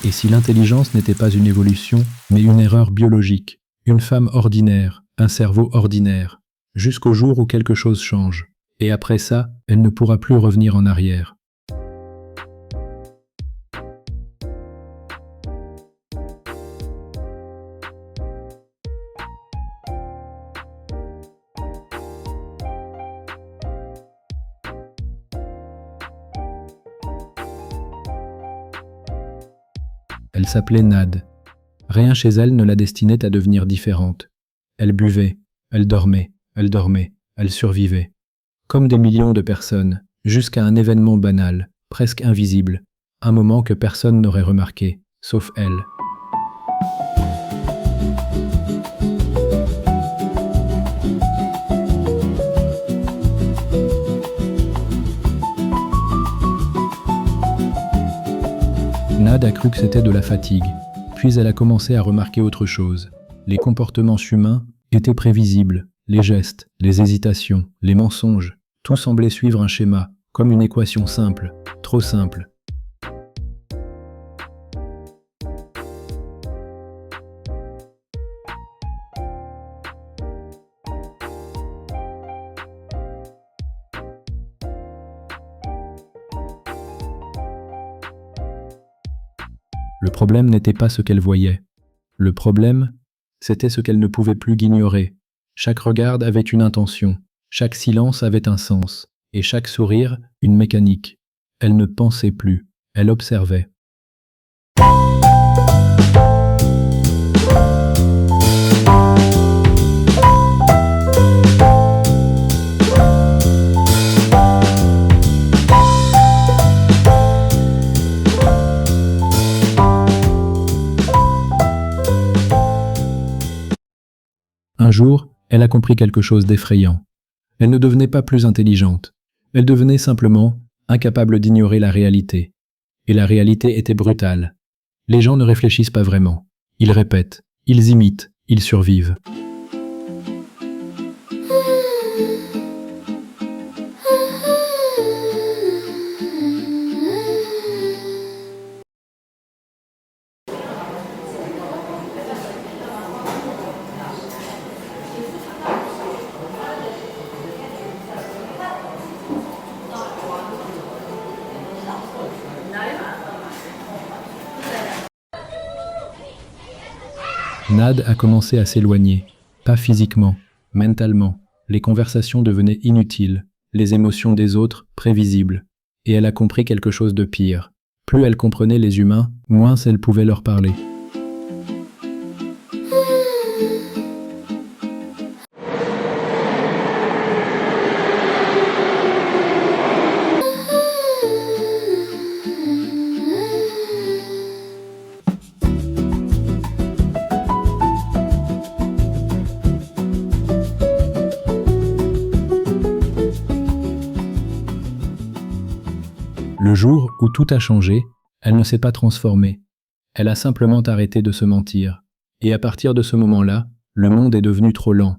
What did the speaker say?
Et si l'intelligence n'était pas une évolution, mais une erreur biologique, une femme ordinaire, un cerveau ordinaire, jusqu'au jour où quelque chose change. Et après ça, elle ne pourra plus revenir en arrière. Elle s'appelait Nad. Rien chez elle ne la destinait à devenir différente. Elle buvait, elle dormait, elle survivait. Comme des millions de personnes, jusqu'à un événement banal, presque invisible, un moment que personne n'aurait remarqué, sauf elle. Nad a cru que c'était de la fatigue, puis elle a commencé à remarquer autre chose. Les comportements humains étaient prévisibles, les gestes, les hésitations, les mensonges, tout semblait suivre un schéma, comme une équation simple, trop simple. Le problème n'était pas ce qu'elle voyait. Le problème, c'était ce qu'elle ne pouvait plus ignorer. Chaque regard avait une intention, chaque silence avait un sens, et chaque sourire, une mécanique. Elle ne pensait plus, elle observait. Un jour, elle a compris quelque chose d'effrayant. Elle ne devenait pas plus intelligente. Elle devenait simplement incapable d'ignorer la réalité. Et la réalité était brutale. Les gens ne réfléchissent pas vraiment. Ils répètent, ils imitent, ils survivent. Nad a commencé à s'éloigner, pas physiquement, mentalement. Les conversations devenaient inutiles, les émotions des autres prévisibles. Et elle a compris quelque chose de pire. Plus elle comprenait les humains, moins elle pouvait leur parler. Le jour où tout a changé, elle ne s'est pas transformée. Elle a simplement arrêté de se mentir. Et à partir de ce moment-là, le monde est devenu trop lent,